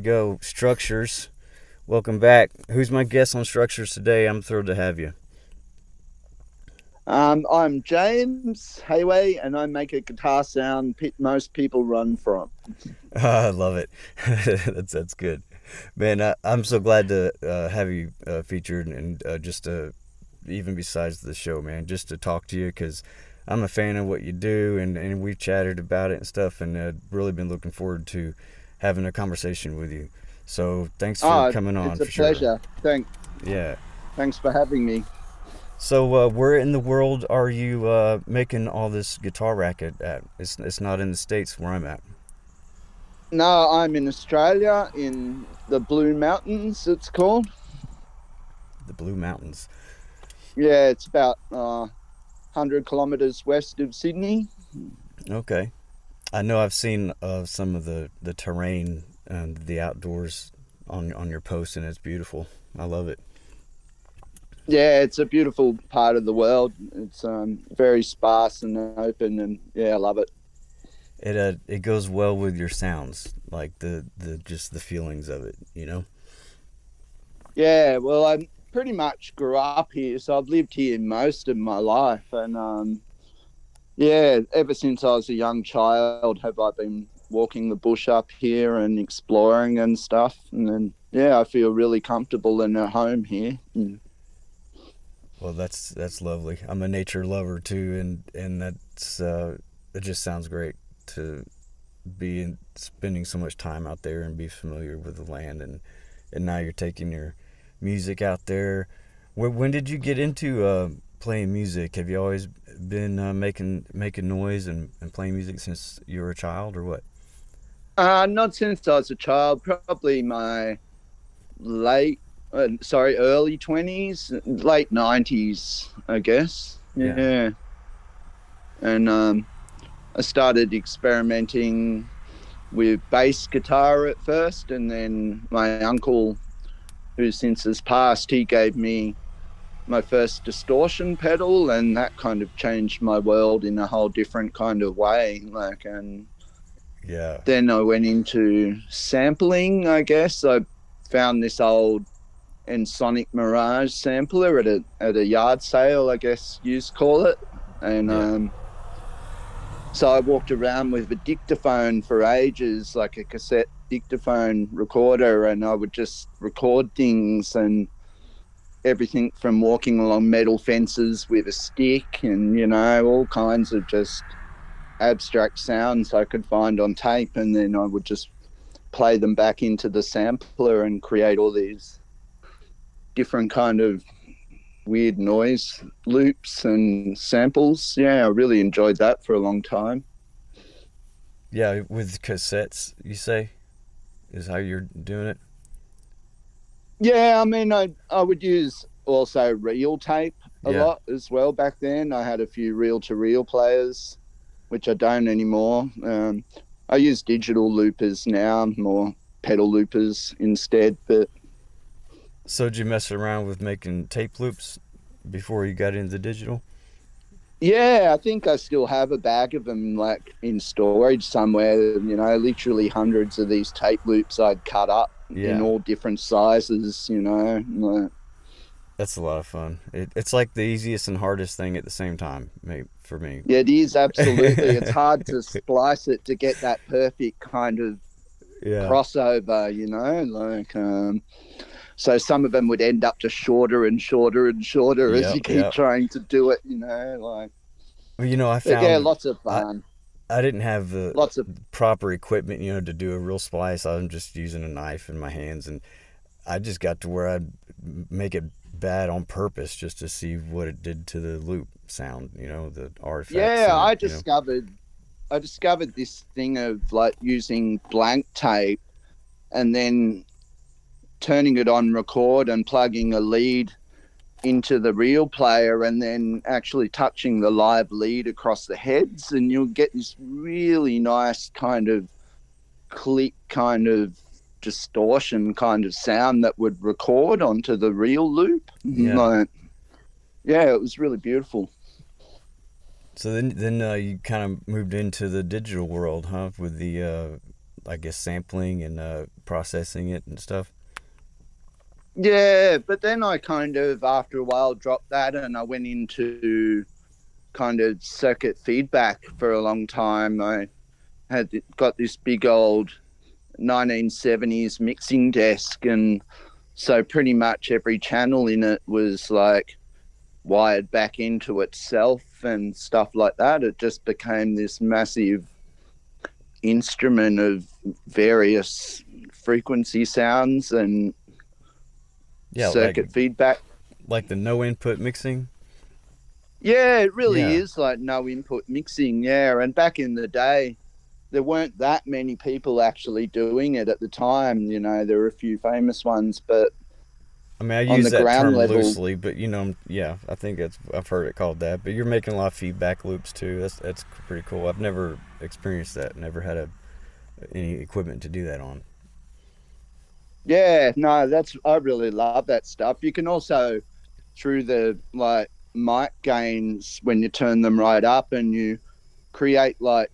go. Structures. Welcome back. Who's my guest on Structures today? I'm thrilled to have you. I'm James Heighway, and I make a guitar sound most people run from. I love it. That's good, man. I'm so glad to have you featured, and just even besides the show, man, just to talk to you because I'm a fan of what you do, and we've chatted about it and stuff, and really been looking forward to having a conversation with you. So thanks for Oh, coming on it's a for sure. pleasure. Yeah. Thanks for having me. So where in the world are you making all this guitar racket at? It's not in the States where I'm at. No, I'm in Australia, in the Blue Mountains, it's called. The Blue Mountains. Yeah, it's about 100 kilometers west of Sydney. Okay. I know I've seen some of the terrain and the outdoors on your post, and it's beautiful. I love it. Yeah, it's a beautiful part of the world. It's very sparse and open, and yeah, I love it. It goes well with your sounds, like the just the feelings of it. Yeah, well, I pretty much grew up here, so I've lived here most of my life, and yeah, ever since I was a young child, have I been walking the bush up here and exploring and stuff. And then, yeah, I feel really comfortable and at home here. Well, that's lovely. I'm a nature lover too, and that's it just sounds great to spending so much time out there and be familiar with the land, and now you're taking your music out there. When did you get into playing music? Have you always been making noise and playing music since you were a child, or what? Not since I was a child, probably my late, early 20s, late 90s, I guess. Yeah. Yeah. And I started experimenting with bass guitar at first, and then my uncle, who since has passed, he gave me my first distortion pedal, and that kind of changed my world in a whole different kind of way. And Yeah. then I went into sampling, I guess. I found this old Ensoniq Mirage sampler at a yard sale, I guess you'd call it. And Yeah. so I walked around with a dictaphone for ages, like a cassette dictaphone recorder, and I would just record things, and everything from walking along metal fences with a stick, and all kinds of just abstract sounds I could find on tape, and then I would just play them back into the sampler and create all these different kind of weird noise loops and samples. Yeah, I really enjoyed that for a long time. Yeah, with cassettes, you say, is how you're doing it. Yeah, I mean, I would use also reel tape a Yeah. lot as well. Back then I had a few reel to reel players, which I don't anymore. I use digital loopers now, more pedal loopers instead. But So did you mess around with making tape loops before you got into digital? yeah, I think I still have a bag of them like in storage somewhere. Literally hundreds of these tape loops I'd cut up in Yeah. all different sizes. That's a lot of fun. It's like the easiest and hardest thing at the same time, maybe for me. Yeah, it is absolutely. It's hard to splice it to get that perfect kind of Yeah. crossover. So some of them would end up just shorter and shorter and shorter as Yep. you keep Yep. trying to do it. Well, I But yeah, found lots of I fun. I didn't have the Lots of proper equipment, to do a real splice. I'm just using a knife in my hands, and I just got to where I'd make it bad on purpose just to see what it did to the loop sound, the artifacts yeah. in it, I discovered this thing of like using blank tape and then turning it on record and plugging a lead into the real player and then actually touching the live lead across the heads, and you'll get this really nice kind of click kind of distortion kind of sound that would record onto the real loop. Yeah. Like, yeah, it was really beautiful. So then you kind of moved into the digital world, huh? With the I guess, sampling and processing it and stuff. Yeah, but then I kind of, after a while, dropped that and I went into kind of circuit feedback for a long time. I had got this big old 1970s mixing desk, and so pretty much every channel in it was like wired back into itself and stuff like that. It just became this massive instrument of various frequency sounds and Yeah, circuit feedback. like the no input mixing. Yeah, it really Yeah. is like no input mixing. Yeah. And back in the day, there weren't that many people actually doing it at the time. You know, there were a few famous ones, but I mean, I on use the that ground term level, loosely, but yeah, I think I've heard it called that. But you're making a lot of feedback loops too. That's pretty cool. I've never experienced that. Never had any equipment to do that on. yeah, no, I really love that stuff. You can also, through the like mic gains, when you turn them right up and you create like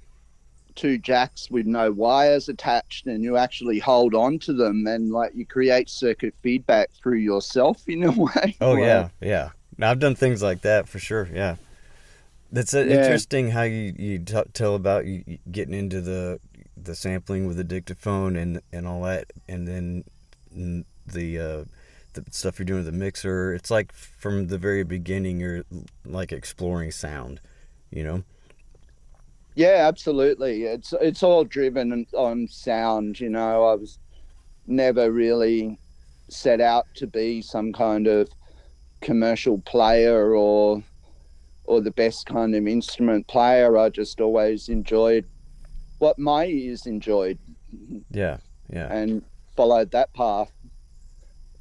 two jacks with no wires attached and you actually hold on to them and like you create circuit feedback through yourself in a way. Oh Like, yeah, yeah. Now, I've done things like that for sure. Yeah, that's yeah, interesting how you tell about you getting into the sampling with the dictaphone and all that, and then the stuff you're doing with the mixer. It's like from the very beginning, you're like exploring sound. You know. yeah, absolutely. It's all driven on sound. You know, I was never really set out to be some kind of commercial player or the best kind of instrument player. I just always enjoyed what my ears enjoyed Yeah, yeah. and followed that path.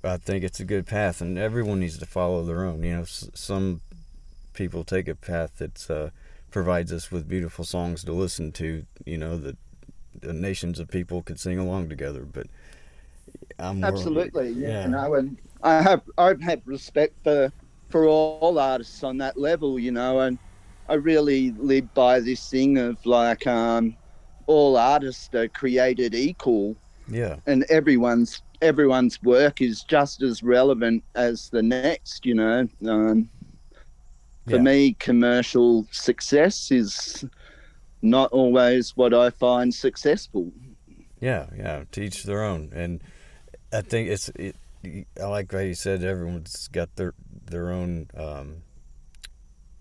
I think it's a good path, and everyone needs to follow their own. You know, some people take a path that provides us with beautiful songs to listen to. You know, that the nations of people could sing along together. But I'm more, Absolutely, you yeah, know, and I have respect for all artists on that level, you know, and I really live by this thing of like all artists are created equal yeah, and everyone's work is just as relevant as the next, you know. For yeah, me, commercial success is not always what I find successful. yeah, yeah. To each their own, and I think I like how you said everyone's got their own.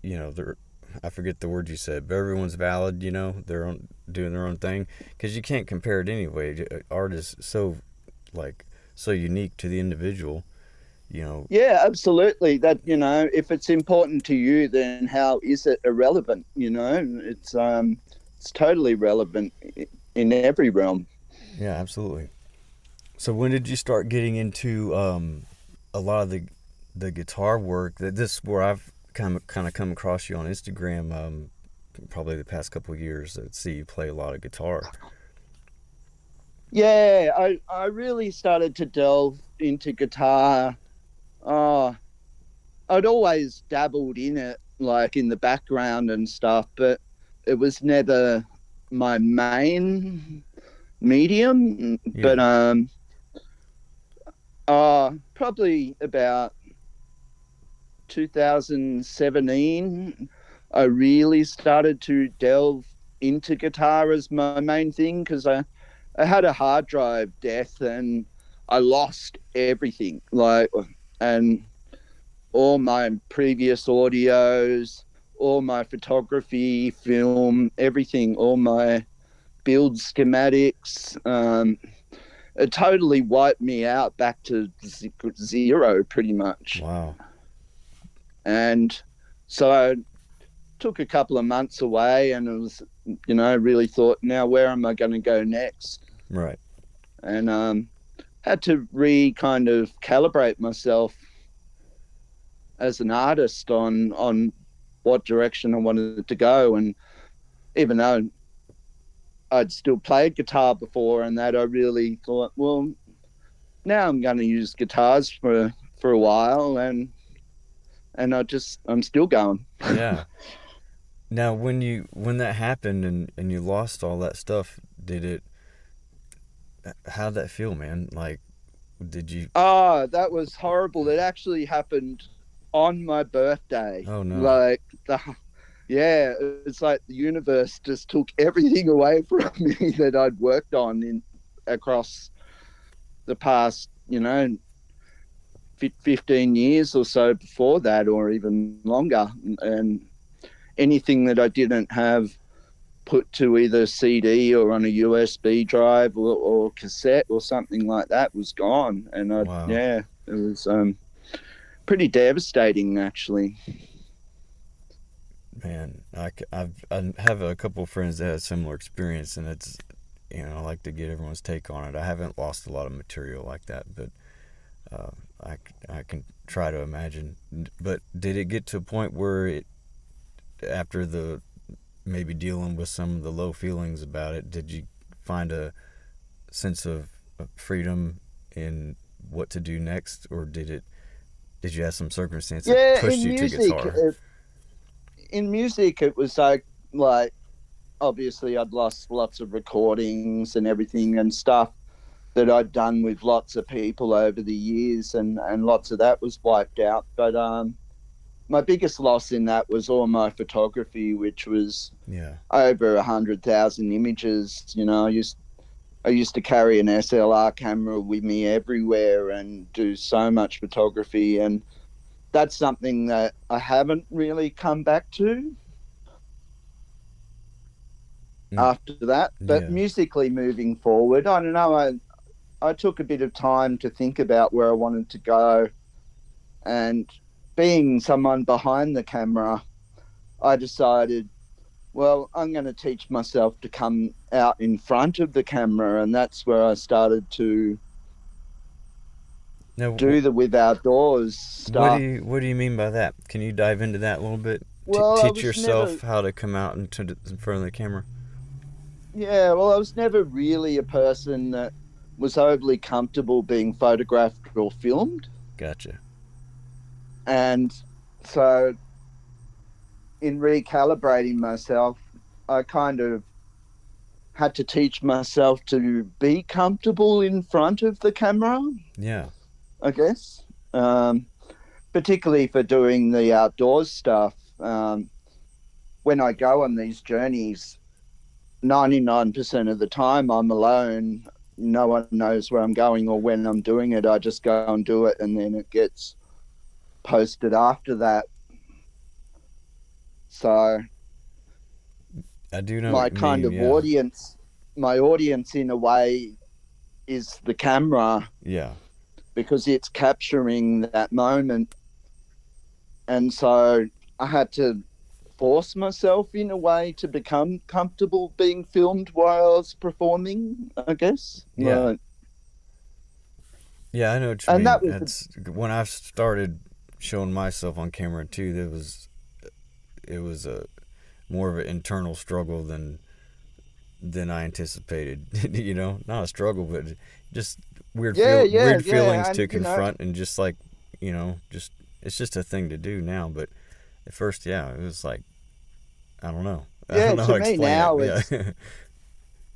You know, their I forget the word you said, but everyone's valid. You know, their own doing their own thing because you can't compare it anyway. Art is like so unique to the individual. You know, Yeah, absolutely. That, you know, if it's important to you, then how is it irrelevant? You know, it's totally relevant in every realm. yeah, absolutely. So when did you start getting into a lot of the guitar work? That this is where I've kind of come across you on Instagram. Probably the past couple of years. That see you play a lot of guitar. Yeah, I really started to delve into guitar. Oh, I'd always dabbled in it, like in the background and stuff, but it was never my main medium. Yeah, But probably about 2017, I really started to delve into guitar as my main thing because I had a hard drive death and I lost everything. Like, and all my previous audios, all my photography, film, everything, all my build schematics. It totally wiped me out back to zero pretty much. wow, And so I took a couple of months away and it was, you know, really thought, now where am I going to go next? right, And had to kind of calibrate myself as an artist on what direction I wanted to go. And even though I'd still played guitar before and that, I really thought, well, now I'm going to use guitars for a while, and I'm still going. yeah. Now, when that happened and you lost all that stuff, did it? how'd that feel, man? Like, did you? Oh, that was horrible. It actually happened on my birthday. Oh no! Like the yeah, it's like the universe just took everything away from me that I'd worked on in across the past, 15 years or so before that, or even longer. And anything that I didn't have put to either CD or on a USB drive or cassette or something like that was gone. And Wow, yeah, it was pretty devastating, actually. man. I have a couple of friends that had a similar experience, and it's, I like to get everyone's take on it. I haven't lost a lot of material like that, but uh, I can try to imagine. But did it get to a point where after the maybe dealing with some of the low feelings about it, did you find a sense of freedom in what to do next, or did you have some circumstance that Yeah, pushed you to guitar? in music, it was like obviously I'd lost lots of recordings and everything and stuff that I'd done with lots of people over the years, and lots of that was wiped out. But my biggest loss in that was all my photography, which was Yeah, over 100,000 images. I used to carry an SLR camera with me everywhere and do so much photography, and that's something that I haven't really come back to mm, after that. But yeah, musically moving forward, I don't know. I took a bit of time to think about where I wanted to go, and being someone behind the camera, I decided, well, I'm going to teach myself to come out in front of the camera, and that's where I started to now do the with outdoors stuff. what do you mean by that? Can you dive into that a little bit? Well, I Teach was never, yourself how to come out in front of the camera. yeah, well, I was never really a person that was overly comfortable being photographed or filmed. Gotcha. And so, in recalibrating myself, I kind of had to teach myself to be comfortable in front of the camera, Yeah, I guess, um, particularly for doing the outdoors stuff. When I go on these journeys, 99% of the time I'm alone. No one knows where I'm going or when I'm doing it. I just go and do it, and then it gets posted after that. So I do know what my you kind mean. of Yeah, audience, my audience in a way is the camera, yeah, because it's capturing that moment. And so I had to force myself in a way to become comfortable being filmed while I was performing, I guess. yeah, Like, yeah. I know what you and mean. that was the That's when I started showing myself on camera too. It was a more of an internal struggle than I anticipated. Not a struggle, but just yeah, yeah, weird feelings yeah. to And confront, and just like, just it's just a thing to do now. But at first, yeah, it was like, I don't know, I don't yeah, know how to to me explain it. now Yeah,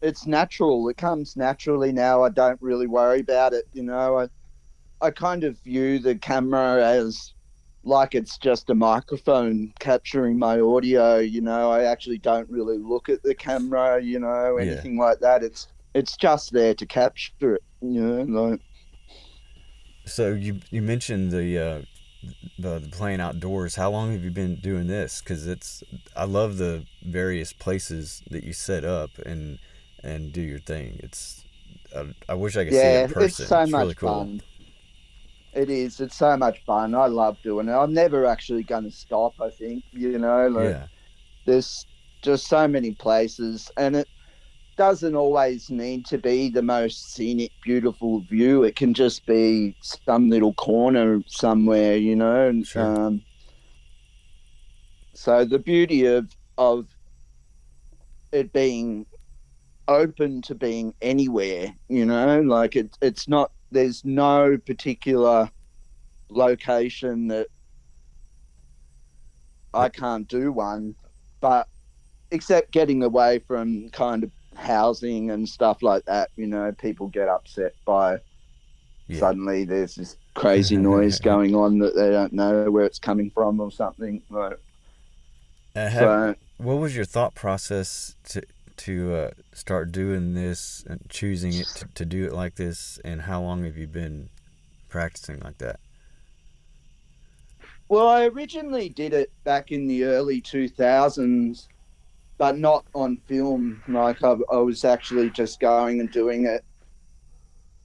it's natural. It comes naturally now. I don't really worry about it. I kind of view the camera as like it's just a microphone capturing my audio. I actually don't really look at the camera, yeah. anything like that. It's just there to capture it, like So you mentioned the playing outdoors. How long have you been doing this? Because I love the various places that you set up and do your thing. I wish I could see it in yeah, it's person. so It's really much cool. fun. It is. It's so much fun. I love doing it. I'm never actually going to stop. I think like Yeah, there's just so many places, and it doesn't always need to be the most scenic, beautiful view. It can just be some little corner somewhere, sure. So the beauty of it being open to being anywhere, like it's not. There's no particular location that I can't do one, but except getting away from kind of housing and stuff like that. You know, people get upset by Yeah. suddenly there's this crazy noise going on that they don't know where it's coming from or something. Like, Have so, what was your thought process to start doing this and choosing it to do it like this, and how long have you been practicing like that? well, I originally did it back in the early 2000s, but not on film. Like I was actually just going and doing it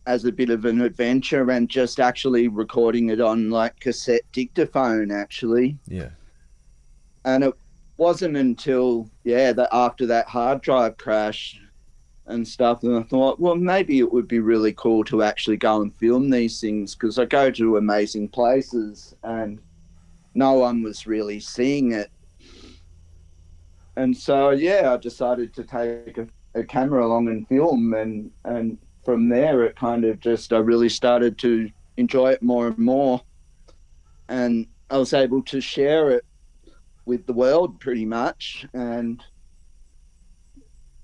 as a bit of an adventure and just actually recording it on like cassette dictaphone, actually. Yeah. And it wasn't until, yeah, that after that hard drive crash and stuff, and I thought, well, maybe it would be really cool to actually go and film these things, because I go to amazing places and no one was really seeing it. And so, yeah, I decided to take a camera along and film, and from there it kind of just, I really started to enjoy it more and more, and I was able to share it with the world pretty much, and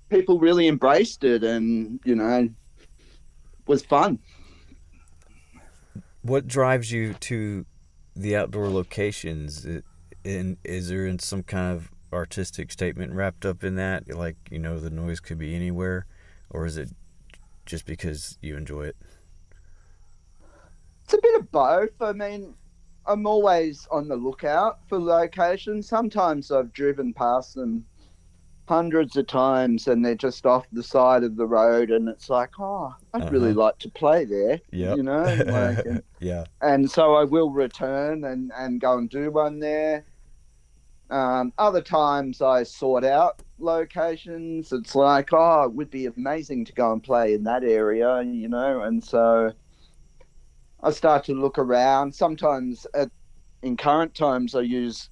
people really embraced it, and was fun. What drives you to the outdoor locations? Is there in some kind of artistic statement wrapped up in that? Like, the noise could be anywhere, or is it just because you enjoy it? It's a bit of both. I mean, I'm always on the lookout for locations. Sometimes I've driven past them hundreds of times and they're just off the side of the road, and it's like, oh, I'd Uh really huh. like to play there, Yep. like, Yeah. and so I will return and go and do one there. Other times I sort out locations. It's like, oh, it would be amazing to go and play in that area, and so I start to look around. Sometimes in current times, I use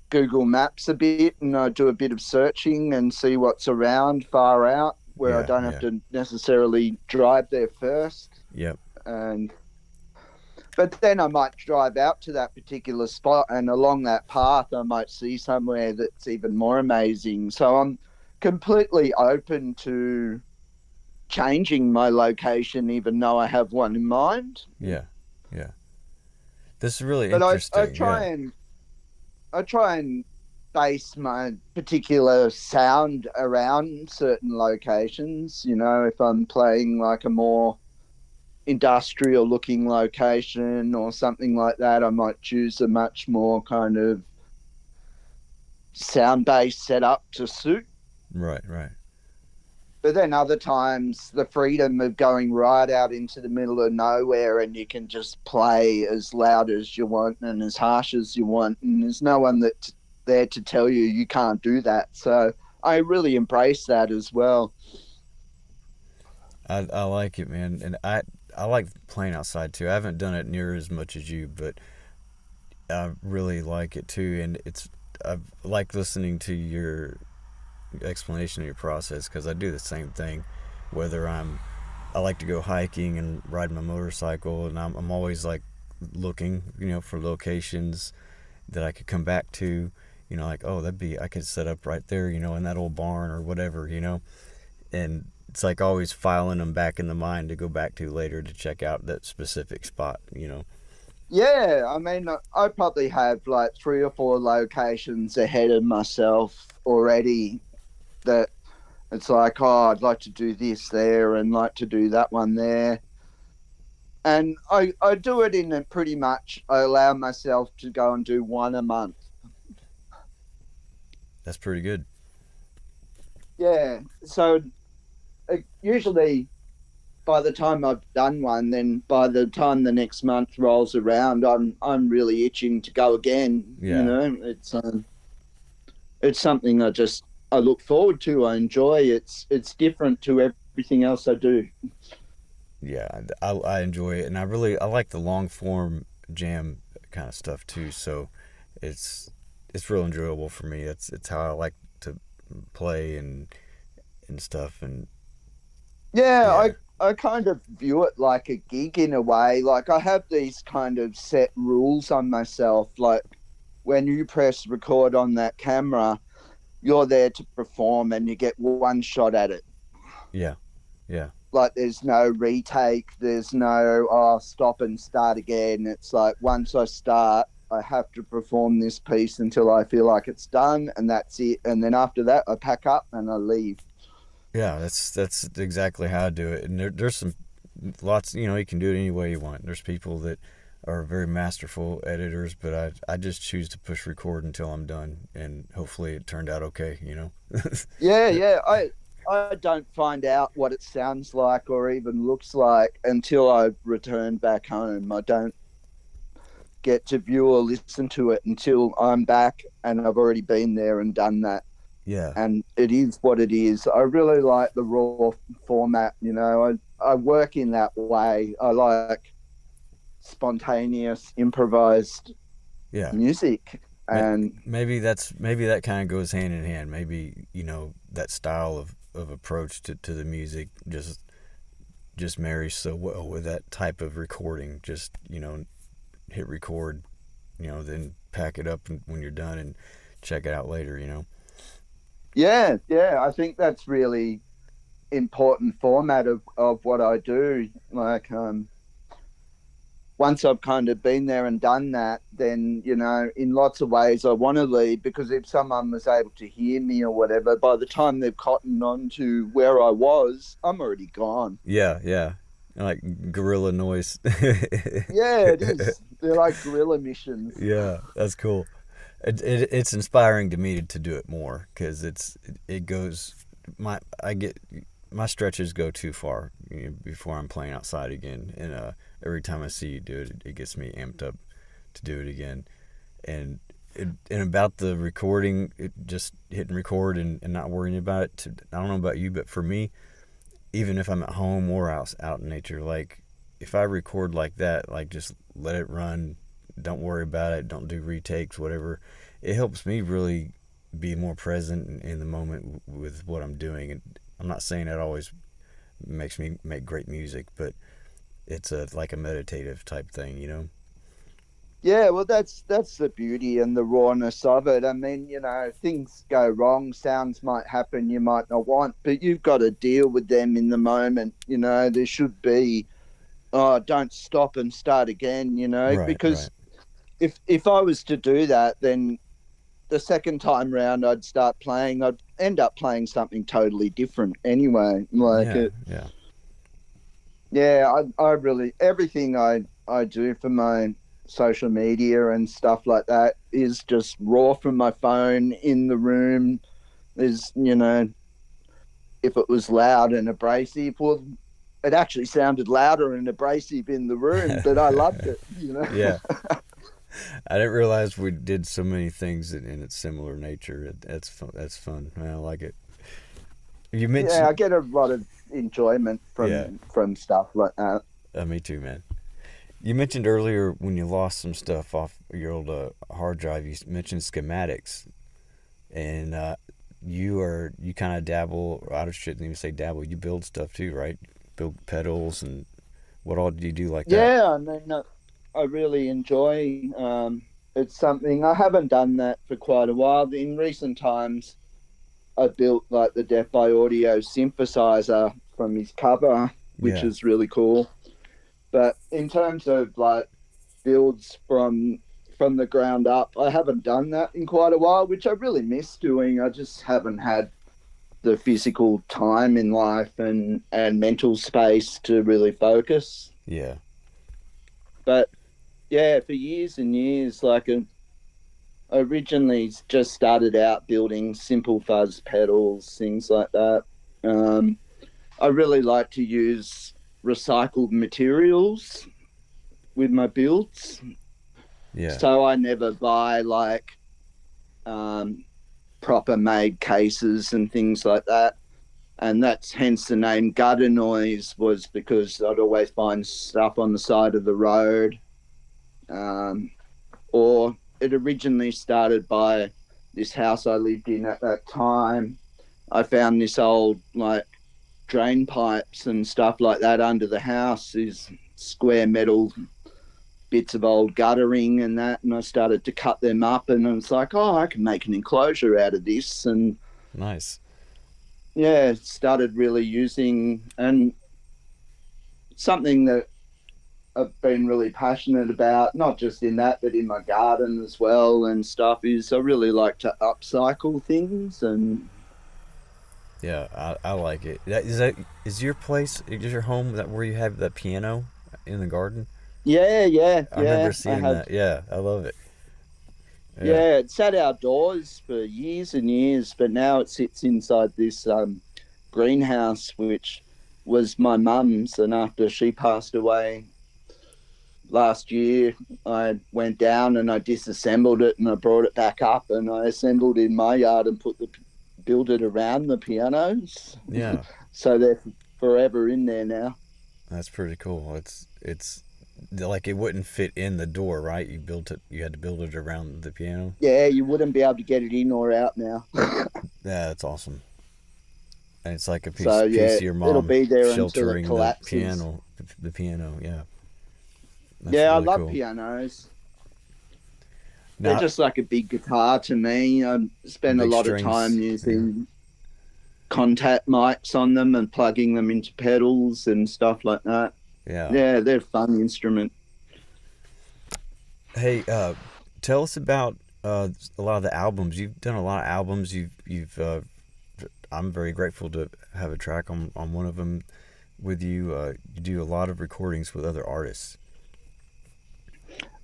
Google Maps a bit, and I do a bit of searching and see what's around far out where I Yeah. don't have Yeah. to necessarily drive there first. Yep. And but then I might drive out to that particular spot, and along that path I might see somewhere that's even more amazing. So I'm completely open to changing my location, even though I have one in mind. Yeah. Yeah. This is really But I interesting. Yeah. try and base my particular sound around certain locations. If I'm playing like a more industrial looking location or something like that, I might choose a much more kind of sound based setup to suit. Right. Right. But then other times, the freedom of going right out into the middle of nowhere, and you can just play as loud as you want and as harsh as you want, and there's no one that's there to tell you you can't do that. So I really embrace that as well. I like it, man, and I like playing outside too. I haven't done it near as much as you, but I really like it too. And I like listening to your explanation of your process, because I do the same thing. Whether I like to go hiking and ride my motorcycle, and I'm always like looking, for locations that I could come back to. Like, oh, I could set up right there, in that old barn or whatever, and it's like always filing them back in the mind to go back to later to check out that specific spot. Yeah, I mean, I probably have like 3 or 4 locations ahead of myself already that it's like, oh, I'd like to do this there and like to do that one there. And I do it in a pretty much, I allow myself to go and do one a month. That's pretty good. Yeah. So usually by the time I've done one, then by the time the next month rolls around, I'm really itching to go again. Yeah. It's something I look forward to. I enjoy. It's different to everything else I do. Yeah, I enjoy it, and I like the long form jam kind of stuff too. So it's it's real enjoyable for me. It's how I like to play and stuff. And Yeah, yeah. I kind of view it like a gig in a way. Like I have these kind of set rules on myself. Like when you press record on that camera, you're there to perform and you get one shot at it. Yeah. Yeah. Like there's no retake, there's no stop and start again. It's like once I start, I have to perform this piece until I feel like it's done, and that's it. And then after that, I pack up and I leave. Yeah, that's exactly how I do it. And there's some lots, you can do it any way you want. There's people that are very masterful editors, but I just choose to push record until I'm done, and hopefully it turned out okay. Yeah, yeah. I don't find out what it sounds like or even looks like until I return back home. I don't get to view or listen to it until I'm back and I've already been there and done that. Yeah. And it is what it is. I really like the raw format. I work in that way. I like spontaneous, improvised Yeah. music. And Maybe that kind of goes hand in hand. Maybe that style of approach to the music just marries so well with that type of recording. Just hit record, then pack it up when you're done and check it out later. yeah, yeah, I think that's really important format of what I do. Like, once I've kind of been there and done that, then, in lots of ways I want to leave, because if someone was able to hear me or whatever, by the time they've cottoned on to where I was, I'm already gone. Yeah, yeah. Like gorilla noise. Yeah, it is. They're like guerrilla missions. Yeah, that's cool. It's inspiring to me to do it more because it goes I get my stretches go too far before I'm playing outside again, and every time I see you do it, it gets me amped up to do it again. And and about the recording, just hitting record and not worrying about it. I don't know about you, but for me, even if I'm at home or out in nature, like if I record like that, like just let it run, don't worry about it, don't do retakes, whatever. It helps me really be more present in the moment with what I'm doing. And I'm not saying it always makes me make great music, but it's like a meditative type thing. Yeah, well, that's the beauty and the rawness of it. I mean, things go wrong, sounds might happen you might not want, but you've got to deal with them in the moment. There should be, oh, don't stop and start again. Right, Because right. if I was to do that, then the second time round I'd start playing, I'd end up playing something totally different anyway. Like Yeah, it, yeah. yeah, I really, everything I do for my social media and stuff like that is just raw from my phone in the room. Is, if it was loud and abrasive, well, it actually sounded louder and abrasive in the room, but I loved it. Yeah. I didn't realize we did so many things in its similar nature. That's fun. That's fun. I like it. You Yeah, mentioned, I get a lot of enjoyment yeah, from stuff like that. me too, man. You mentioned earlier when you lost some stuff off your old hard drive. You mentioned schematics, and you kind of dabble. I shouldn't even say dabble. You build stuff too, right? Build pedals and what all do you do like that? Yeah, I mean, I really enjoy. It's something I haven't done that for quite a while. In recent times, I built like the Death by Audio synthesizer from his cover, which Yeah, is really cool. But in terms of like builds from the ground up, I haven't done that in quite a while, which I really miss doing. I just haven't had the physical time in life and mental space to really focus. yeah, But yeah, for years and years, like I originally just started out building simple fuzz pedals, things like that. Um, I really like to use recycled materials with my builds, yeah, so I never buy like um, proper made cases and things like that. And that's hence the name Gutter Noise, was because I'd always find stuff on the side of the road. Um, or it originally started by this house I lived in at that time. I found this old like drain pipes and stuff like that under the house, these square metal bits of old guttering and that, and I started to cut them up, and I was like, oh, I can make an enclosure out of this. And nice. yeah, started really using, and something that I've been really passionate about, not just in that, but in my garden as well and stuff, is I really like to upcycle things. And Yeah, I like it. Is your place, is your home that where you have that piano in the garden? yeah, yeah, I remember yeah, I seeing have. that. Yeah, I love it. Yeah. Yeah, it sat outdoors for years and years, but now it sits inside this greenhouse, which was my mum's. And after she passed away last year, I went down and I disassembled it and I brought it back up and I assembled in my yard and built it around the pianos. Yeah, So they're forever in there now. that's pretty cool. It's like it wouldn't fit in the door, right? You built it. You had to build it around the piano. Yeah, you wouldn't be able to get it in or out now. Yeah, that's awesome. And it's like a So piece yeah, of your it'll mom be there until it sheltering the collapses. piano. The piano. Yeah, that's Yeah, I really love cool. pianos. They're Now, just like a big guitar to me. I spend a big lot of time strings. Yeah, using contact mics on them and plugging them into pedals and stuff like that. yeah. Yeah, they're a fun instrument. Hey, tell us about a lot of the albums. You've done a lot of albums. You've. I'm very grateful to have a track on one of them with you. You do a lot of recordings with other artists.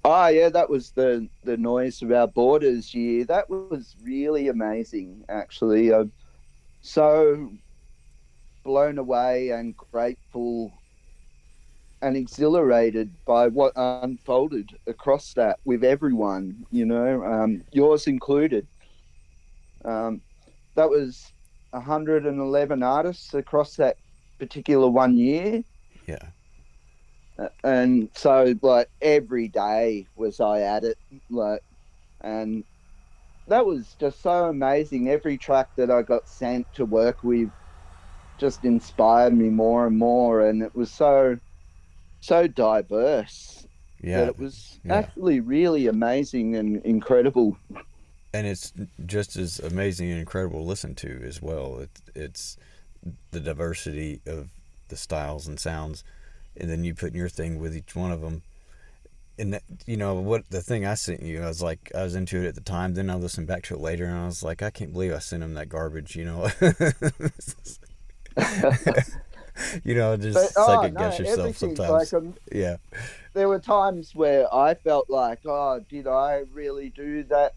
Oh yeah, that was the Noise of Our Borders year. That was really amazing, actually. I'm so blown away and grateful and exhilarated by what unfolded across that with everyone, yours included. Um, that was 111 artists across that particular one year. Yeah, And so, like, every day was I at it, like, and that was just so amazing. Every track that I got sent to work with just inspired me more and more, and it was so diverse that yeah, it was yeah. actually really amazing and incredible. And it's just as amazing and incredible to listen to as well. It's the diversity of the styles and sounds, and then you put your thing with each one of them. And that, what the thing I sent you, I was like, I was into it at the time. Then I listened back to it later, and I was like, I can't believe I sent him that garbage. But Just oh second guess no, yourself everything like sometimes. Yeah, there were times where I felt like, oh, did I really do that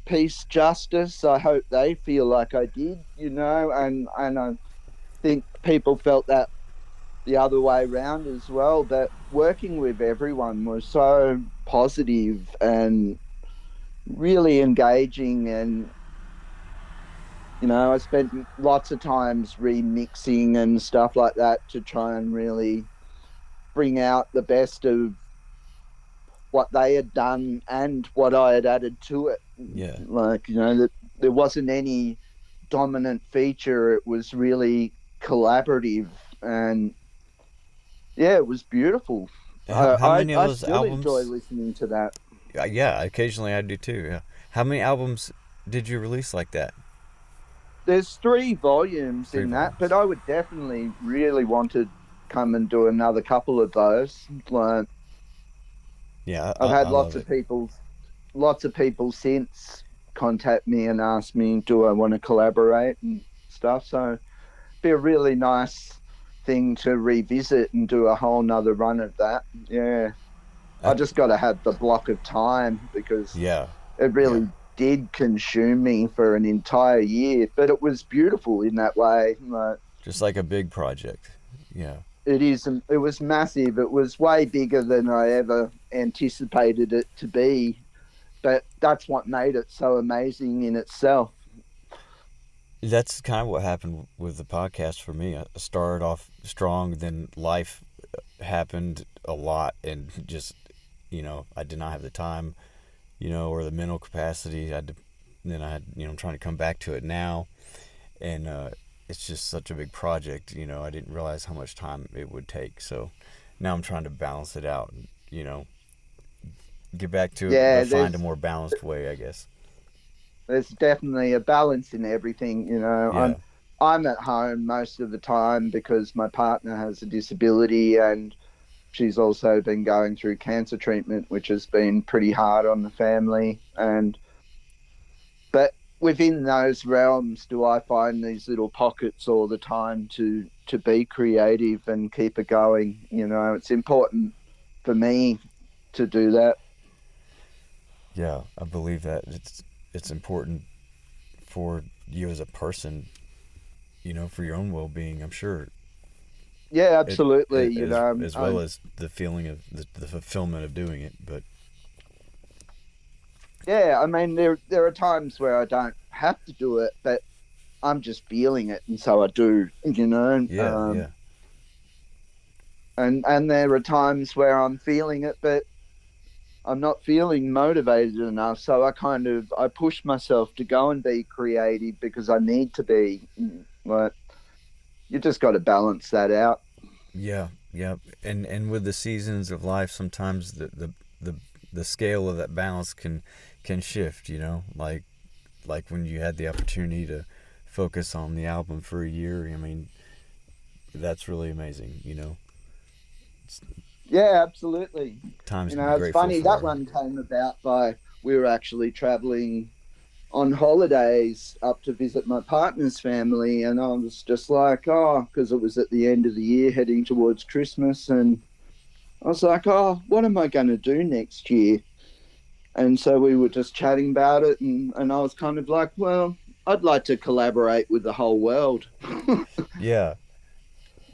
piece justice? I hope they feel like I did, and I think people felt that the other way around as well. But working with everyone was so positive and really engaging, and I spent lots of times remixing and stuff like that to try and really bring out the best of what they had done and what I had added to it. yeah. Like, that there wasn't any dominant feature. It was really collaborative, and yeah, it was beautiful. How many of I those still enjoy albums? listening to that. Yeah, occasionally I do too. Yeah. How many albums did you release like that? There's 3 volumes Three in that, but volumes. I would definitely really want to come and do another couple of those. Like, Yeah, I've had I love it. lots of people since contact me and ask me, do I want to collaborate and stuff. So it'd be a really nice thing to revisit and do a whole nother run of that. Yeah. I, I just got to have the block of time because yeah, it yeah. really did consume me for an entire year, but it was beautiful in that way. Like, Just like a big project. Yeah. it was massive. It was way bigger than I ever anticipated it to be, but that's what made it so amazing in itself. That's kind of what happened with the podcast for me. I started off strong, then life happened a lot, and just, I did not have the time, or the mental capacity. Then I had, I'm trying to come back to it now, and it's just such a big project. I didn't realize how much time it would take. So now I'm trying to balance it out, you know, get back to it, Yeah, but find a more balanced way, I guess. there's definitely a balance in everything. Yeah. I'm at home most of the time because my partner has a disability, and she's also been going through cancer treatment, which has been pretty hard on the family. And but within those realms, do I find these little pockets all the time to be creative and keep it going? It's important for me to do that. Yeah, I believe that it's important for you as a person, for your own well-being. I'm sure Yeah, it, absolutely. as well as the feeling of the fulfillment of doing it. But yeah, I mean, there are times where I don't have to do it, but I'm just feeling it, and so I do. yeah, yeah, And there are times where I'm feeling it, but I'm not feeling motivated enough. So I push myself to go and be creative because I need to be. But you just got to balance that out. yeah, yeah. And with the seasons of life, sometimes the the scale of that balance can shift. Like when you had the opportunity to focus on the album for a year. I mean, that's really amazing. Yeah, absolutely. Times to be It's grateful funny that for. one came about by we were actually traveling on holidays up to visit my partner's family, and I was just like, oh, because it was at the end of the year, heading towards Christmas, and I was like, oh, what am I going to do next year? And so we were just chatting about it, and I was kind of like, well, I'd like to collaborate with the whole world. Yeah,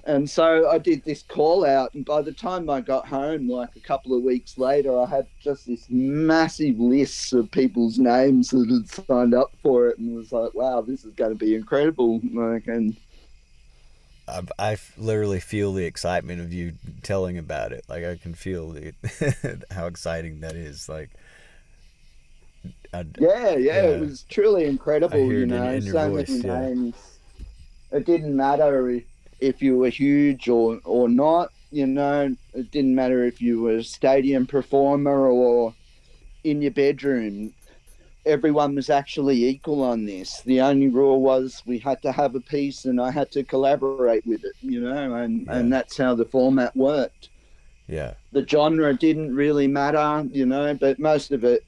And so I did this call out, and by the time I got home, like a couple of weeks later, I had just this massive list of people's names that had signed up for it, and was like, "Wow, this is going to be incredible!" Like, and I literally feel the excitement of you telling about it. Like I can feel how exciting that is. Like, I, yeah, yeah, it yeah, was truly I incredible. hear it in your So many voice. Yeah, names. It didn't matter if you were huge or not. It didn't matter if you were a stadium performer or in your bedroom. Everyone was actually equal on this. The only rule was we had to have a piece and I had to collaborate with it, yeah, and that's how the format worked. yeah, The genre didn't really matter, but most of it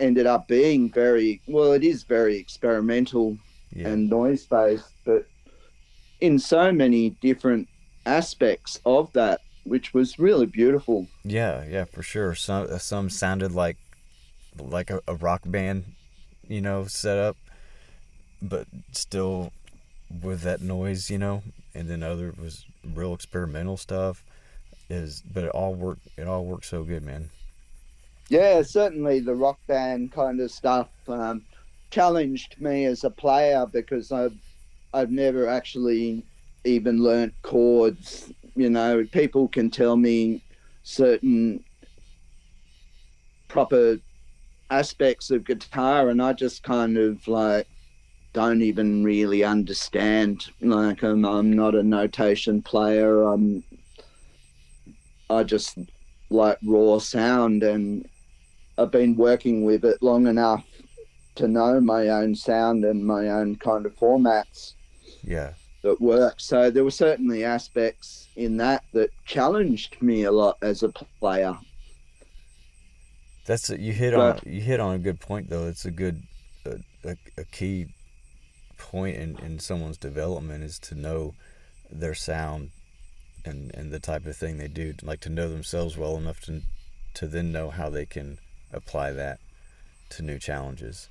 ended up being very well, it is very experimental yeah, and noise based, but in so many different aspects of that, which was really beautiful. yeah, yeah, for sure. Some sounded like a rock band, setup, but still with that noise, and then other was real experimental stuff. But it all worked so good, man. Yeah, certainly the rock band kind of stuff challenged me as a player because I've never actually even learnt chords. People can tell me certain proper aspects of guitar, and I just kind of like don't even really understand. Like I'm not a notation player. I just like raw sound, and I've been working with it long enough to know my own sound and my own kind of formats Yeah, that work. So there were certainly aspects in that challenged me a lot as a player. But you hit on a good point though. It's a good a key point in someone's development is to know their sound and the type of thing they do, like to know themselves well enough to then know how they can apply that to new challenges.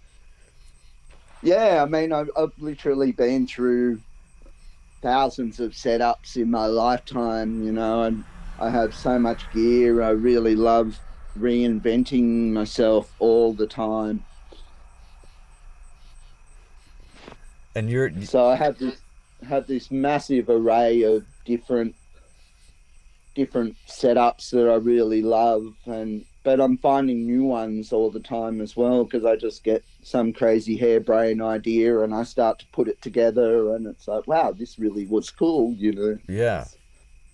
yeah, I mean, I've literally been through thousands of setups in my lifetime, and I have so much gear. I really love reinventing myself all the time. And you're So I have this massive array of different setups that I really love, and but I'm finding new ones all the time as well because I just get some crazy harebrained idea and I start to put it together and it's like, wow, this really was cool. yeah.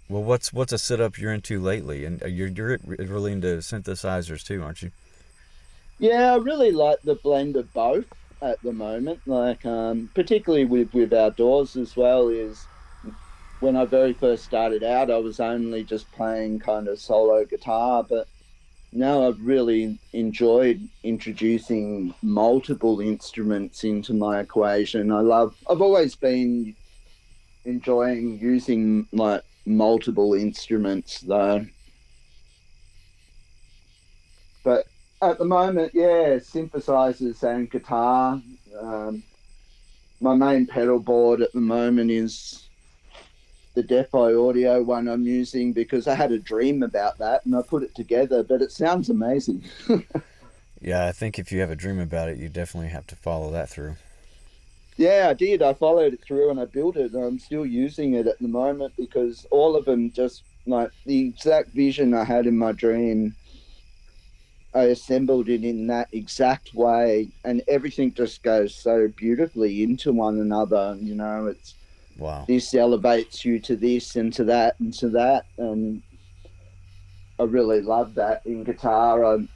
Well, what's a setup you're into lately? And you're really into synthesizers too, aren't you? Yeah, I really like the blend of both. at the moment. Like particularly with outdoors as well. Is when I very first started out, I was only just playing kind of solo guitar, but now I've really enjoyed introducing multiple instruments into my equation. I've always been enjoying using like multiple instruments though. But at the moment, yeah, synthesizers and guitar. Um, my main pedal board at the moment is the Defy Audio one I'm using because I had a dream about that and I put it together, but it sounds amazing. Yeah, I think if you have a dream about it, you definitely have to follow that through. Yeah, I did. I followed it through and I built it. And I'm still using it at the moment because all of them just like the exact vision I had in my dream. I assembled it in that exact way, and everything just goes so beautifully into one another. You know, it's Wow. this elevates you to this and to that and to that, and I really love that in guitar. I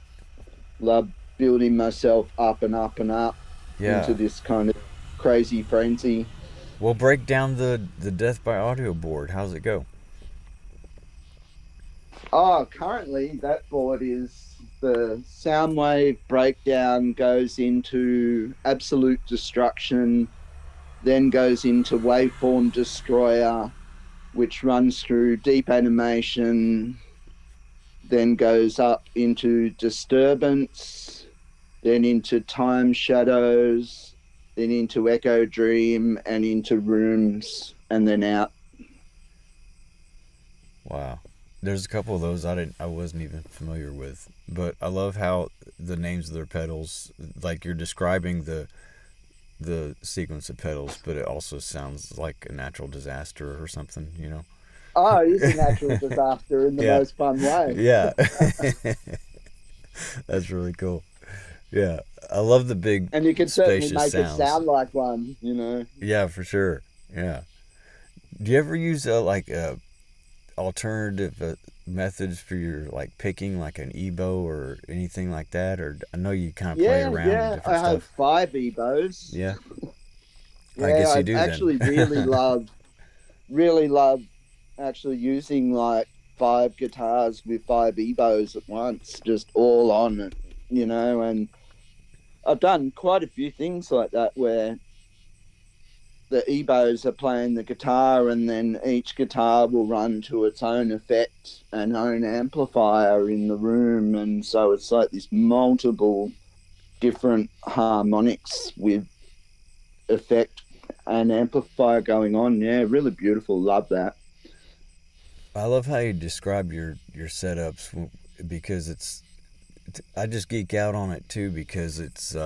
love building myself up and up and up into Yeah. this kind of crazy frenzy. Well, break down the Death by Audio board. How's it go? Oh, currently that board is the sound wave breakdown goes into absolute destruction, then goes into waveform destroyer, which runs through deep animation, then goes up into disturbance, then into time shadows, then into echo dream and into rooms and then out. Wow. There's a couple of those I wasn't even familiar with, but I love how the names of their pedals, like you're describing the sequence of pedals, but it also sounds like a natural disaster or something, you know? Oh, it is a natural disaster in the Yeah. most fun way. Yeah. That's really cool. Yeah. I love the big And you can certainly spacious make it sounds. sound like one, you know. Yeah, for sure. Yeah. Do you ever use like alternative methods for your like picking, like an ebo or anything like that? Or I know you kind of play Yeah, around with yeah. different I have stuff. 5 EBOs. Yeah. I Yeah, guess you I do then. actually really love actually using like 5 guitars with 5 EBOs at once, just all on it, you know. And I've done quite a few things like that where the EBOs are playing the guitar, and then each guitar will run to its own effect and own amplifier in the room. And so it's like this multiple different harmonics with effect and amplifier going on. Yeah, really beautiful. Love that. I love how you describe your setups because I just geek out on it too because it's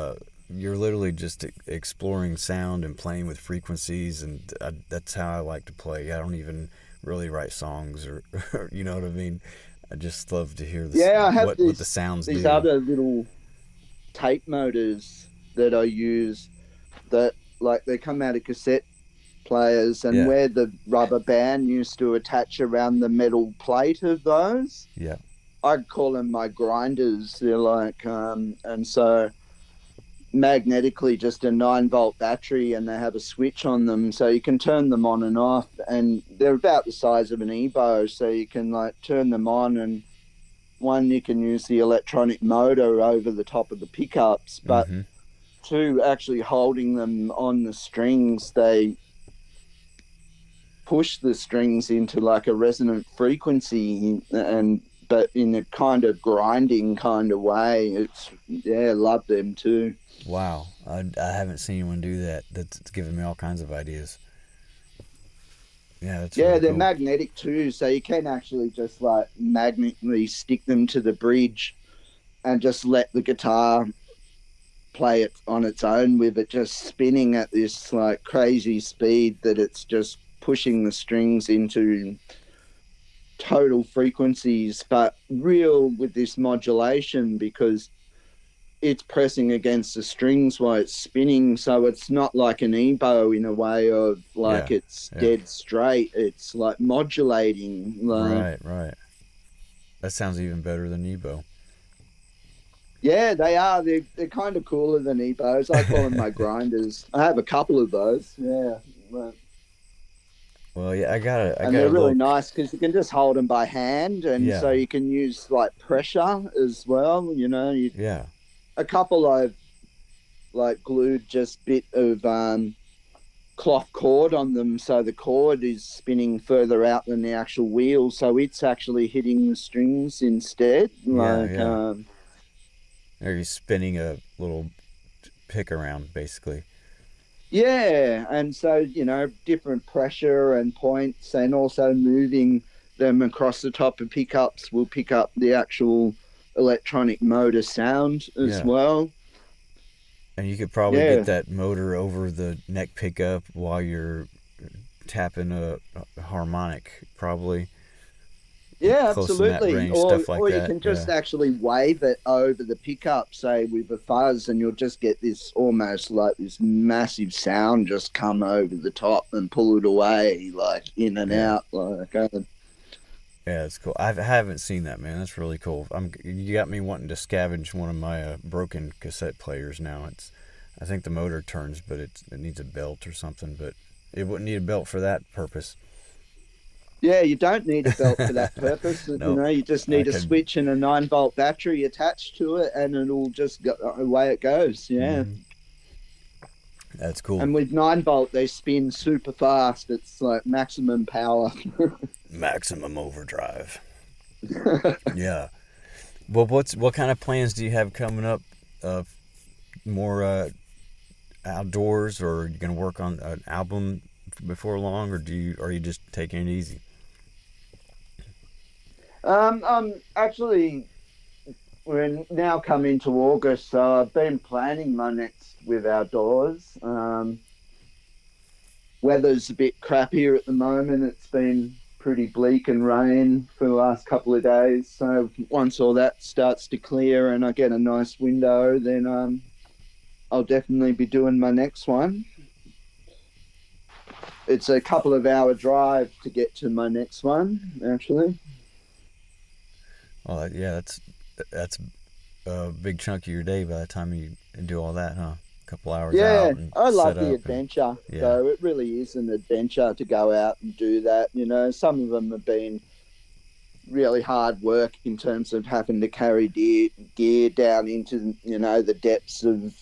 you're literally just exploring sound and playing with frequencies, and that's how I like to play. I don't even really write songs or you know what I mean. I just love to hear this Yeah, I have what the this sounds these do. other little tape motors that I use that like they come out of cassette players, and Yeah, where the rubber band used to attach around the metal plate of those, yeah, I'd call them my grinders. They're like and so magnetically just a 9-volt battery, and they have a switch on them so you can turn them on and off, and they're about the size of an ebo, so you can like turn them on, and one, you can use the electronic motor over the top of the pickups, but mm-hmm. two, actually holding them on the strings, they push the strings into like a resonant frequency, and but in a kind of grinding kind of way. It's yeah, love them too. Wow, I haven't seen anyone do that. That's given me all kinds of ideas. Yeah, that's Yeah, really they're cool. magnetic too, so you can actually just like magnetically stick them to the bridge and just let the guitar play it on its own, with it just spinning at this like crazy speed that it's just pushing the strings into total frequencies, but real with this modulation because it's pressing against the strings while it's spinning. So it's not like an ebo in a way of like Yeah, it's yeah. dead straight. It's like modulating. Right, right. That sounds even better than Nebo. Yeah, they are. They're kind of cooler than EPOs. I call them my grinders. I have a couple of those. Yeah, Well, yeah, I and gotta they're really look. nice because you can just hold them by hand, and so Yeah, you can use like pressure as well. yeah, A couple I've like glued just bit of cloth cord on them, so the cord is spinning further out than the actual wheel, so it's actually hitting the strings instead. yeah, yeah. Are you spinning a little pick around, basically? Yeah, and so different pressure and points, and also moving them across the top of pickups will pick up the actual electronic motor sound as Yeah. well. And you could probably get Yeah, that motor over the neck pickup while you're tapping a harmonic, probably yeah, close in that absolutely. range, Or stuff like or you that. can Yeah. just actually wave it over the pickup, say with a fuzz, and you'll just get this almost like this massive sound just come over the top and pull it away, like in and Yeah. out, like. Yeah, it's cool. I haven't seen that, man. That's really cool. You got me wanting to scavenge one of my broken cassette players now. I think the motor turns, but it needs a belt or something. But it wouldn't need a belt for that purpose. Yeah, you don't need a belt for that purpose. No, You just I need a could. switch and a 9-volt battery attached to it, and it'll just go away it goes. Yeah. Mm-hmm. That's cool. And with 9-volt, they spin super fast. It's like maximum power. Maximum overdrive. Yeah. Well, what kind of plans do you have coming up? Uh, More outdoors, or are you gonna work on an album before long, or are you just taking it easy? I'm actually, we're now coming to August, so I've been planning my next with outdoors. Weather's a bit crappier at the moment. It's been pretty bleak and rain for the last couple of days. So once all that starts to clear and I get a nice window, then I'll definitely be doing my next one. It's a couple of hour drive to get to my next one, actually. Oh, yeah, that's a big chunk of your day by the time you do all that, huh? A couple hours Yeah, out and I set love the up, and adventure, yeah, though. It really is an adventure to go out and do that. Some of them have been really hard work in terms of having to carry gear down into the depths of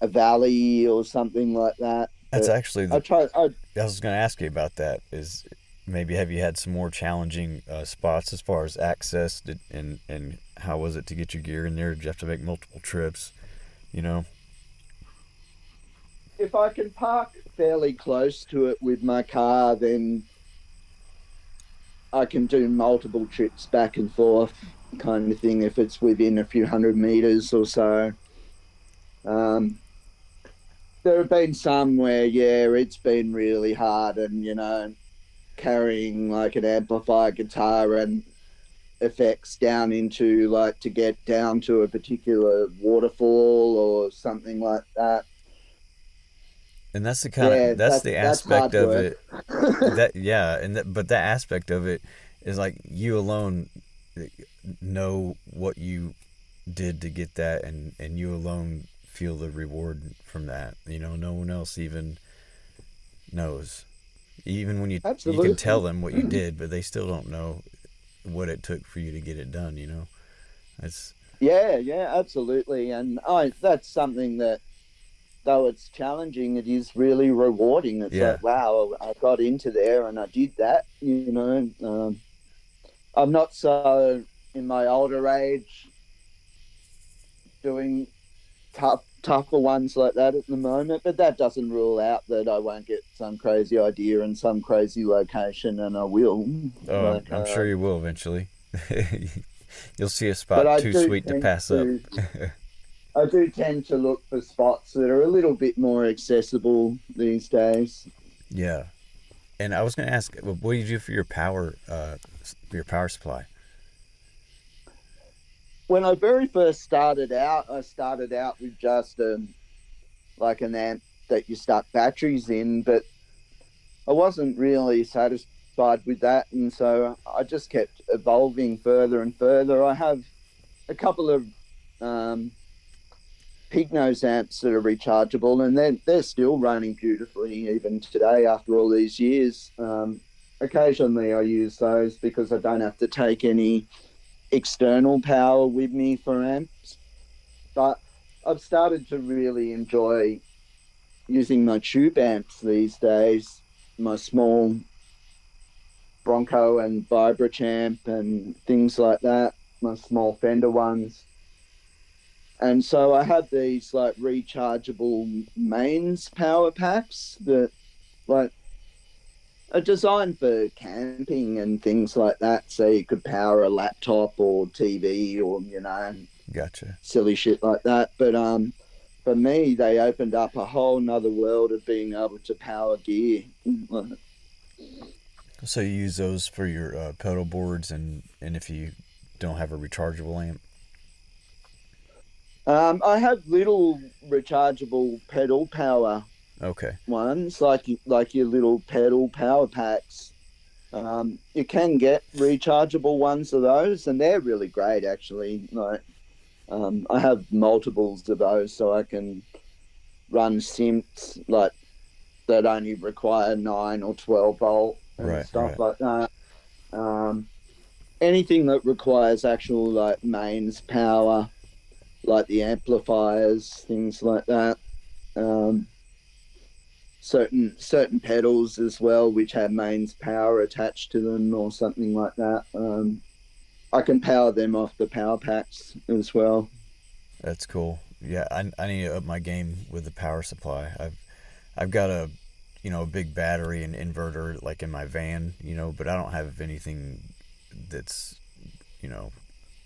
a valley or something like that. that's But actually I the. try. I was going to ask you about that. Is maybe have you had some more challenging spots as far as access and how was it to get your gear in there? Did you have to make multiple trips? You know. If I can park fairly close to it with my car, then I can do multiple trips back and forth, kind of thing. If it's within a few hundred meters or so. Um, there have been some where, yeah, it's been really hard, and carrying like an amplifier guitar and effects down into like to get down to a particular waterfall or something like that. And that's the kind Yeah, of that's the that's aspect hard of work. it that yeah, but that aspect of it is like you alone know what you did to get that, and you alone feel the reward from that. No one else even knows. Even when you can tell Absolutely. them what you did, but they still don't know what it took for you to get it done. It's Yeah, yeah, absolutely. And that's something that, though it's challenging, it is really rewarding. It's yeah, like, wow, I got into there and I did that. I'm not so in my older age doing tougher ones like that at the moment, but that doesn't rule out that I won't get some crazy idea in some crazy location, and I will. oh, Like, I'm sure you will eventually. You'll see a but spot too sweet to pass up. I do tend to look for spots that are a little bit more accessible these days. Yeah. And I was going to ask, what do you do for your power supply? When I very first started out, I started out with just like an amp that you stuck batteries in, but I wasn't really satisfied with that, and so I just kept evolving further and further. I have a couple of pig nose amps that are rechargeable, and they're still running beautifully even today after all these years. Occasionally, I use those because I don't have to take any external power with me for amps. But I've started to really enjoy using my tube amps these days, my small Bronco and Vibrachamp and things like that, my small Fender ones. And so I have these like rechargeable mains power packs that like are designed for camping and things like that. So you could power a laptop or TV or, Gotcha. silly shit like that. But for me, they opened up a whole nother world of being able to power gear. So you use those for your pedal boards, and if you don't have a rechargeable amp. I have little rechargeable pedal power Okay. ones, like your little pedal power packs. You can get rechargeable ones of those, and they're really great actually. Like, I have multiples of those, so I can run synths like that only require 9 or 12 volt and Right. stuff Right. like that. Um, Anything that requires actual like mains power, like the amplifiers, things like that. Um, certain pedals as well, which have mains power attached to them or something like that. I can power them off the power packs as well. That's cool. Yeah, I need to up my game with the power supply. I've got a big battery and inverter like in my van, but I don't have anything that's you know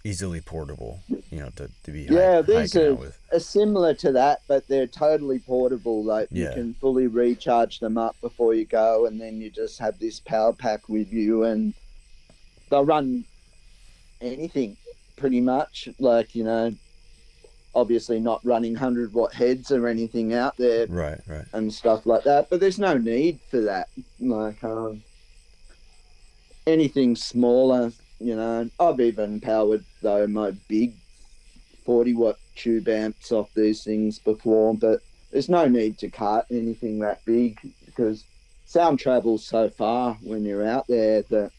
easily portable, to be Yeah, these hiking out with. are similar to that, but they're totally portable. Like you Yeah. can fully recharge them up before you go, and then you just have this power pack with you, and they'll run anything pretty much. Like, obviously not running 100-watt heads or anything out there Right. Right. and stuff like that, but there's no need for that. Like, anything smaller, I've even powered though my big 40-watt tube amps off these things before, but there's no need to cart anything that big because sound travels so far when you're out there that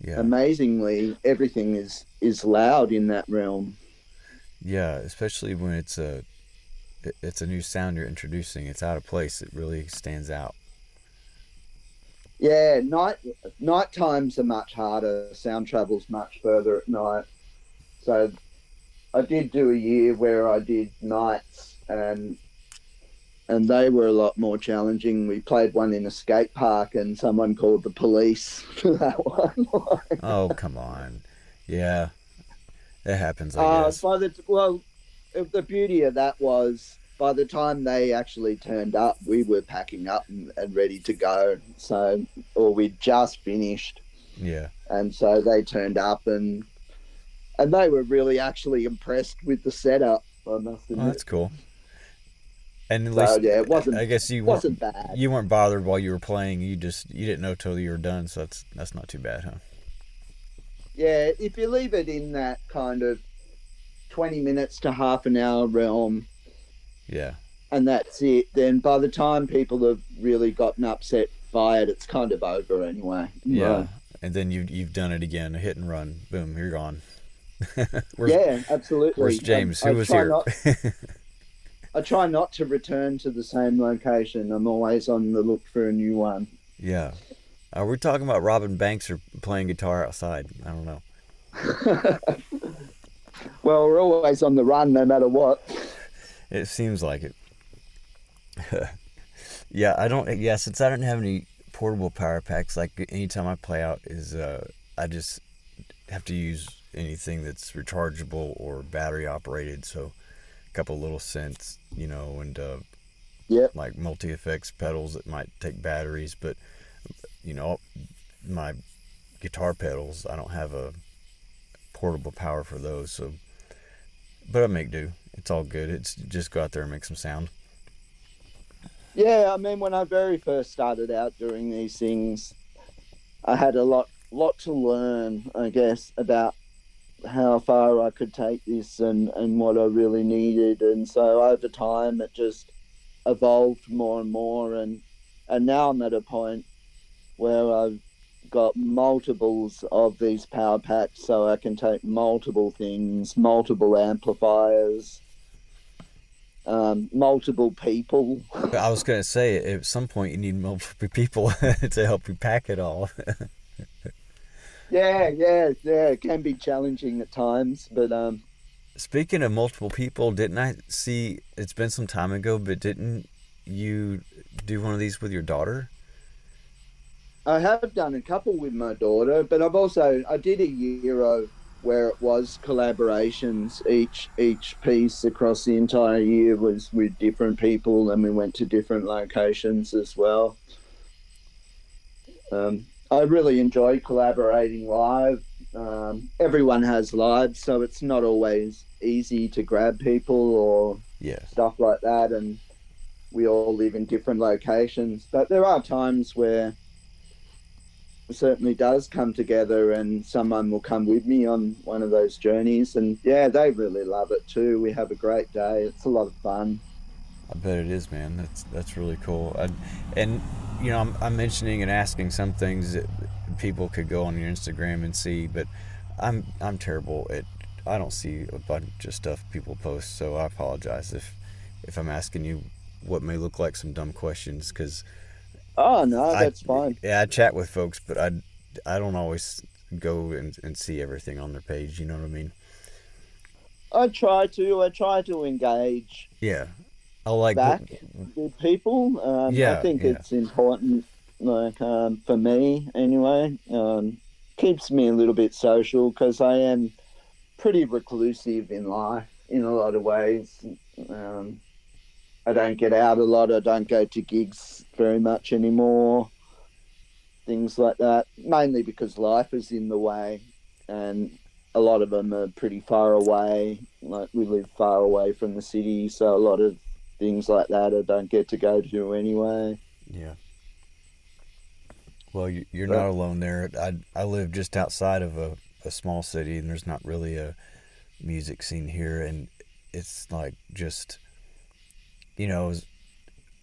Yeah. amazingly everything is loud in that realm. Yeah. Especially when it's a new sound you're introducing. It's out of place. It really stands out. Yeah, night times are much harder. Sound travels much further at night. So I did do a year where I did nights, and they were a lot more challenging. We played one in a skate park, and someone called the police for that one. Oh, come on. Yeah, it happens, I guess. The beauty of that was by the time they actually turned up, we were packing up and ready to go. So, or we'd just finished, Yeah. and so they turned up, and they were really actually impressed with the setup. I must Well, that's admit. cool. And at So least yeah, it wasn't I guess wasn't bad. you weren't bothered while you were playing. You didn't know till you were done, so that's not too bad, huh? Yeah, if you leave it in that kind of 20 minutes to half an hour realm, Yeah. and that's it, then by the time people have really gotten upset by it, it's kind of over anyway. Yeah. And then you've done it again, a hit and run. Boom, you're gone. where's Yeah, where's absolutely. James? I Who was try here? not. I try not to return to the same location. I'm always on the look for a new one. Yeah. Are we talking about robbing banks or playing guitar outside? I don't know. Well, we're always on the run, no matter what. It seems like it. Yeah, I don't. Yeah, since I don't have any portable power packs, like anytime I play out, is I just have to use anything that's rechargeable or battery operated. So a couple little synths, and Yep. like multi effects pedals that might take batteries, but you know, my guitar pedals, I don't have a portable power for those. So, but I make do. It's all good. It's just go out there and make some sound. Yeah, I mean, when I very first started out doing these things, I had a lot to learn, I guess, about how far I could take this and what I really needed. And so over time, it just evolved more and more. And now I'm at a point where I've got multiples of these power packs, so I can take multiple things, multiple amplifiers, multiple people. I was gonna say at some point you need multiple people to help you pack it all. Yeah. It can be challenging at times, but Speaking of multiple people, didn't I see? It's been some time ago, but didn't you do one of these with your daughter? I have done a couple with my daughter. But I did a year of where it was collaborations. Each piece across the entire year was with different people, and we went to different locations as well. I really enjoy collaborating live. Everyone has lives, so it's not always easy to grab people or Yeah, stuff like that. And we all live in different locations, but there are times where it certainly does come together, and someone will come with me on one of those journeys. And yeah, they really love it too. We have a great day. It's a lot of fun. I bet it is, man. That's really cool. And you know, I'm mentioning and asking some things that people could go on your Instagram and see, but I'm terrible at. I don't see a bunch of stuff people post, so I apologize if I'm asking you what may look like some dumb questions, because Oh no, I that's fine. yeah I chat with folks, but I don't always go and see everything on their page. You know what I mean? I try to engage Yeah. I like back with people. I yeah, think yeah. it's important, like for me anyway. Keeps me a little bit social because I am pretty reclusive in life in a lot of ways. Um, I don't get out a lot. I don't go to gigs very much anymore. Things like that, mainly because life is in the way, and a lot of them are pretty far away. Like we live far away from the city, so a lot of things like that I don't get to go to anyway. Yeah. Well, you're not But alone there. I live just outside of a small city, and there's not really a music scene here, and it's like just you know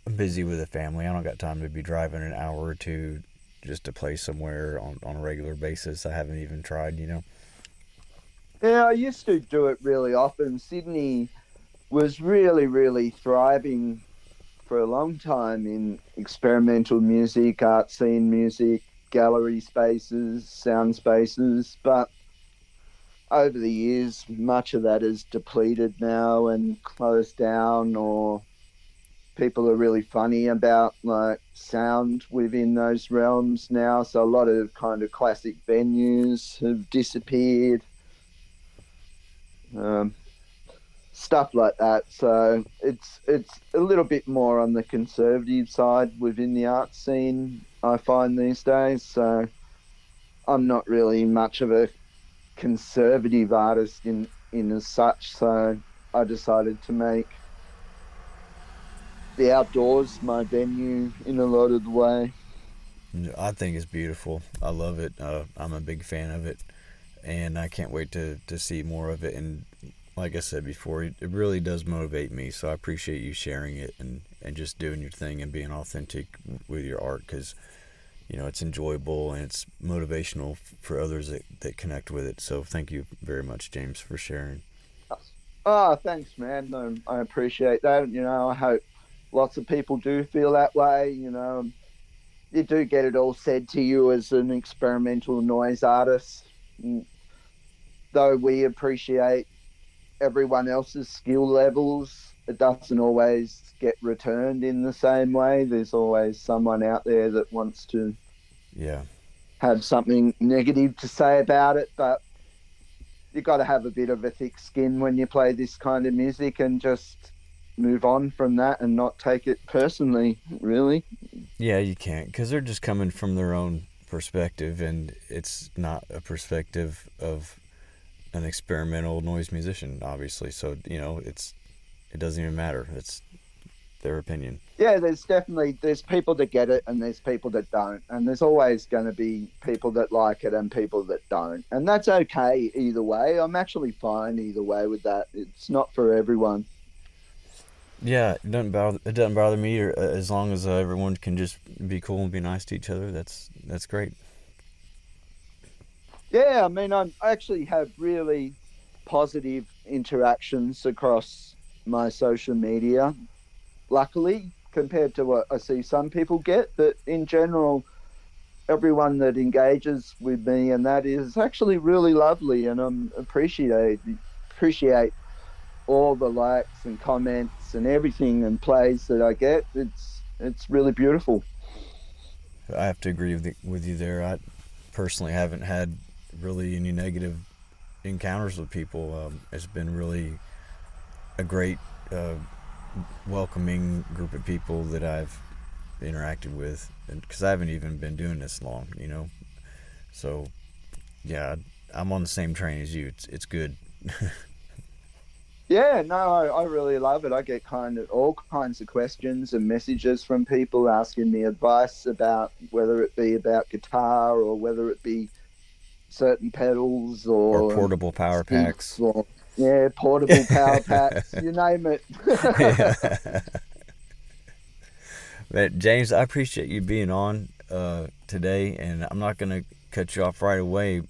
I'm busy with a family. I don't got time to be driving an hour or two just to play somewhere on a regular basis. I haven't even tried. You know. yeah, I used to do it really often. Sydney was really thriving for a long time in experimental music, art scene music, gallery spaces, sound spaces. But over the years, much of that is depleted now and closed down, or people are really funny about like sound within those realms now. So a lot of kind of classic venues have disappeared, um, stuff like that. So it's a little bit more on the conservative side within the art scene, I find these days. So I'm not really much of a conservative artist in as such. So I decided to make the outdoors my venue in a lot of the way. I think it's beautiful. I love it. I'm a big fan of it, and I can't wait to see more of it. And like I said before, it really does motivate me. So I appreciate you sharing it and just doing your thing and being authentic with your art, because you know it's enjoyable and it's motivational for others that connect with it. So thank you very much, James, for sharing. Oh, thanks, man. I appreciate that. I hope lots of people do feel that way. You do get it all said to you as an experimental noise artist. Though we appreciate everyone else's skill levels, it doesn't always get returned in the same way. There's always someone out there that wants to Yeah, have something negative to say about it. But you got to have a bit of a thick skin when you play this kind of music and just move on from that and not take it personally, really. yeah, you can't, because they're just coming from their own perspective, and it's not a perspective of an experimental noise musician, obviously. So you know, it doesn't even matter. their opinion. Yeah, there's people that get it and there's people that don't, and there's always going to be people that like it and people that don't, and that's okay either way. I'm actually fine either way with that. It's not for everyone. Yeah, it doesn't bother me, as long as everyone can just be cool and be nice to each other. That's great. Yeah, I mean, I actually have really positive interactions across my social media, luckily, compared to what I see some people get. But in general, everyone that engages with me and that is actually really lovely, and I'm appreciate all the likes and comments and everything and plays that I get. It's really beautiful. I have to agree with you there. I personally haven't had really any negative encounters with people. It's been really a great, uh, welcoming group of people that I've interacted with, because I haven't even been doing this long, So yeah, I'm on the same train as you. It's good. Yeah, no, I really love it. I get kind of all kinds of questions and messages from people asking me advice about whether it be about guitar or whether it be certain pedals Or or portable power sticks packs. or yeah, portable power packs, you name it. Yeah. But James, I appreciate you being on today, and I'm not gonna cut you off right away.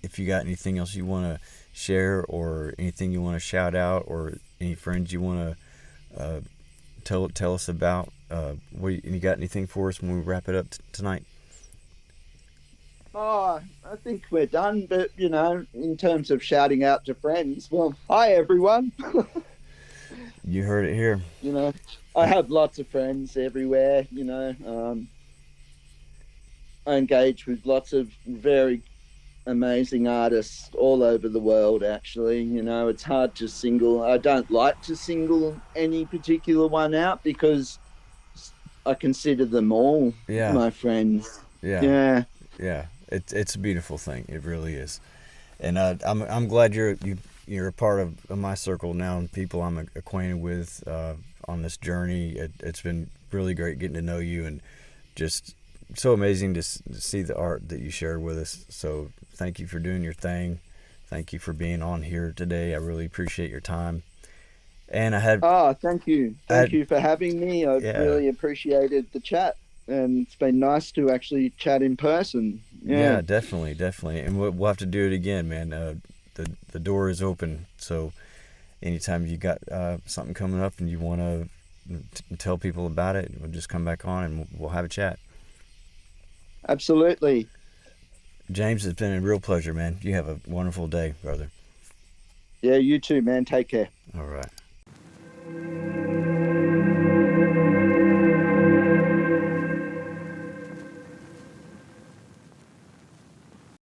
If you got anything else you want to share, or anything you want to shout out, or any friends you want to tell us about, you got anything for us when we wrap it up tonight? Oh, I think we're done, but in terms of shouting out to friends, well, hi everyone. You heard it here. you know, I have lots of friends everywhere. I engage with lots of very amazing artists all over the world. Actually, it's hard to single. I don't like to single any particular one out because I consider them all Yeah, my friends. yeah, Yeah, yeah. It's a beautiful thing. It really is. And I'm glad you're a part of my circle now, and people I'm acquainted with on this journey. It's been really great getting to know you, and just so amazing to see the art that you shared with us. So thank you for doing your thing. Thank you for being on here today. I really appreciate your time. And oh, thank you. I Thank had you for having me. I've yeah, really appreciated the chat, and it's been nice to actually chat in person. Yeah, yeah, definitely, definitely, and we'll have to do it again, man. The door is open, so anytime you got something coming up and you want to tell people about it, we'll just come back on and we'll have a chat. absolutely. James, it's been a real pleasure, man. You have a wonderful day, brother. Yeah, you too, man. Take care. All right.